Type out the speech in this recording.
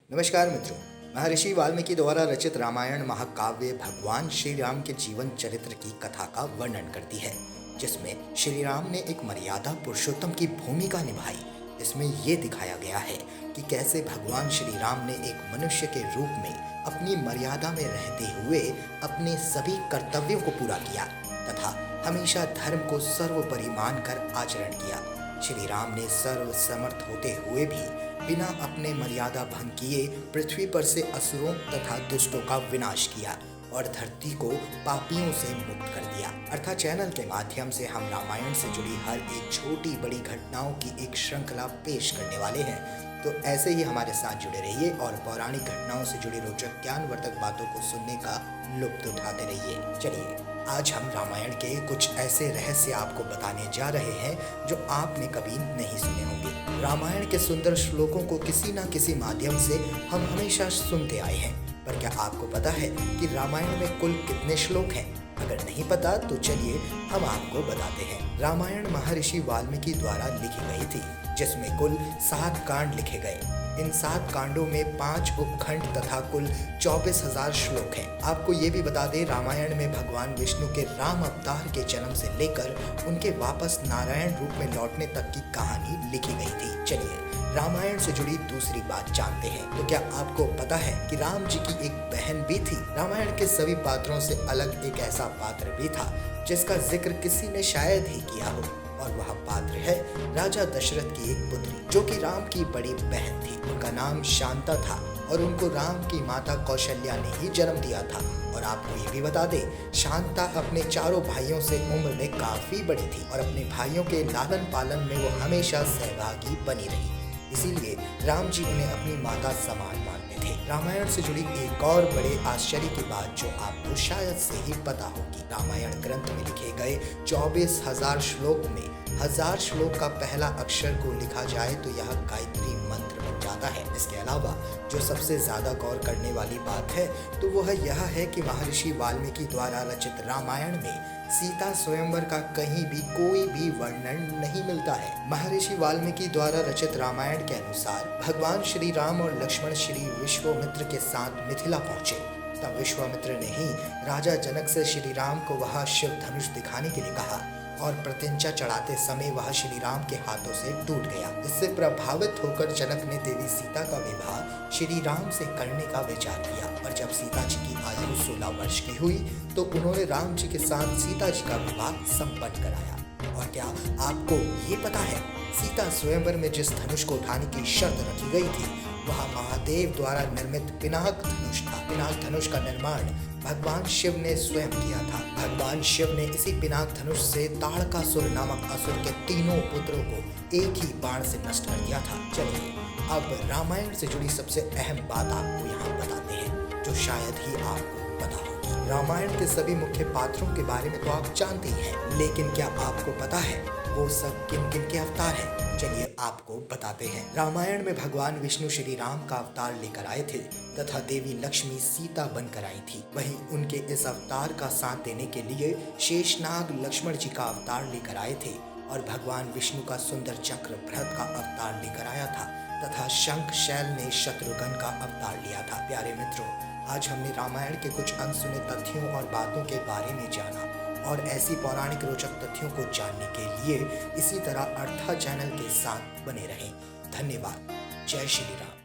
नमस्कार मित्रों। महर्षि वाल्मीकि द्वारा रचित रामायण महाकाव्य भगवान श्री राम के जीवन चरित्र की कथा का वर्णन करती है, जिसमें श्री राम ने एक मर्यादा पुरुषोत्तम की भूमिका निभाई। इसमें ये दिखाया गया है कि कैसे भगवान श्री राम ने एक मनुष्य के रूप में अपनी मर्यादा में रहते हुए अपने सभी कर्तव्यों को पूरा किया तथा हमेशा धर्म को सर्वोपरि मानकर आचरण किया। श्री राम ने सर्व समर्थ होते हुए भी बिना अपने मर्यादा भंग किए पृथ्वी पर से असुरों तथा दुष्टों का विनाश किया और धरती को पापियों से मुक्त कर दिया। अर्थात चैनल के माध्यम से हम रामायण से जुड़ी हर एक छोटी बड़ी घटनाओं की एक श्रृंखला पेश करने वाले हैं, तो ऐसे ही हमारे साथ जुड़े रहिए और पौराणिक घटनाओं से जुड़ी रोचक ज्ञानवर्धक बातों को सुनने का लुत्फ उठाते रहिए। चलिए, आज हम रामायण के कुछ ऐसे रहस्य आपको बताने जा रहे हैं जो आपने कभी नहीं सुने होंगे। रामायण के सुंदर श्लोकों को किसी न किसी माध्यम से हम हमेशा सुनते आए हैं, पर क्या आपको पता है कि रामायण में कुल कितने श्लोक हैं? अगर नहीं पता तो चलिए हम आपको बताते हैं। रामायण महर्षि वाल्मीकि द्वारा लिखी गई थी, जिसमें कुल 7 कांड लिखे गए। इन 7 कांडों में 5 उपखंड तथा कुल 24,000 श्लोक हैं। आपको ये भी बता दें, रामायण में भगवान विष्णु के राम अवतार के जन्म से लेकर उनके वापस नारायण रूप में लौटने तक की कहानी लिखी गई थी। चलिए, रामायण से जुड़ी दूसरी बात जानते हैं। तो क्या आपको पता है कि राम जी की एक बहन भी थी? रामायण के सभी पात्रों से अलग एक ऐसा पात्र भी था जिसका जिक्र किसी ने शायद ही किया हो, और वह पात्र है राजा दशरथ की एक पुत्री जो कि राम की बड़ी बहन थी। उनका नाम शांता था और उनको राम की माता कौशल्या ने ही जन्म दिया था। और आपको ये भी बता दें, शांता अपने चारों भाइयों से उम्र में काफी बड़ी थी और अपने भाइयों के लालन पालन में वो हमेशा सहभागी बनी रही। इसीलिए राम जी उन्हें अपनी माता समान मानते थे। रामायण से जुड़ी एक और बड़े आश्चर्य की बात जो आपको शायद से ही पता होगी, रामायण ग्रंथ में लिखे गए 24,000 श्लोक में 1000 श्लोक का पहला अक्षर को लिखा जाए तो यह गायत्री मंत्र बन जाता है। इसके अलावा जो सबसे ज्यादा गौर करने वाली बात है तो वह यह है कि महर्षि वाल्मीकि द्वारा रचित रामायण में सीता स्वयंवर का कहीं भी कोई भी वर्णन नहीं मिलता है। महर्षि वाल्मीकि द्वारा रचित रामायण के अनुसार भगवान श्री राम और लक्ष्मण श्री विश्वामित्र के साथ मिथिला पहुंचे। तब विश्वामित्र ने ही राजा जनक से श्री राम को वह शिव धनुष दिखाने के लिए कहा और प्रतिज्ञा चढ़ाते समय वह श्री राम के हाथों से टूट गया। इससे प्रभावित होकर जनक ने देवी सीता का विवाह श्री राम से करने का विचार किया और जब सीता जी की आयु 16 वर्ष की हुई तो उन्होंने राम जी के साथ सीता जी का विवाह संपन्न कराया। और क्या आपको ये पता है, सीता स्वयंवर में जिस धनुष को उठाने की शर्त रखी गई थी वह महादेव द्वारा निर्मित पिनाक धनुष था। पिनाक धनुष का निर्माण भगवान शिव ने स्वयं किया था। भगवान शिव ने इसी पिनाक धनुष से ताड़कासुर नामक असुर के तीनों पुत्रों को एक ही बाण से नष्ट कर दिया था। चलिए, अब रामायण से जुड़ी सबसे अहम बात आपको यहाँ बताते हैं जो शायद ही आपको पता होगी। रामायण के सभी मुख्य पात्रों के बारे में तो आप जानते ही हैं, लेकिन क्या आपको पता है वो सब किन किन के अवतार हैं? चलिए आपको बताते हैं। रामायण में भगवान विष्णु श्री राम का अवतार लेकर आए थे तथा देवी लक्ष्मी सीता बनकर आई थी। वहीं उनके इस अवतार का साथ देने के लिए शेषनाग लक्ष्मण जी का अवतार लेकर आए थे और भगवान विष्णु का सुंदर चक्र भरत का अवतार लेकर आया था तथा शंख शैल ने शत्रुघ्न का अवतार लिया था। प्यारे मित्रों, आज हमने रामायण के कुछ अनसुने तथ्यों और बातों के बारे में जाना और ऐसी पौराणिक रोचक तथ्यों को जानने के लिए इसी तरह अर्था चैनल के साथ बने रहें। धन्यवाद। जय श्री राम।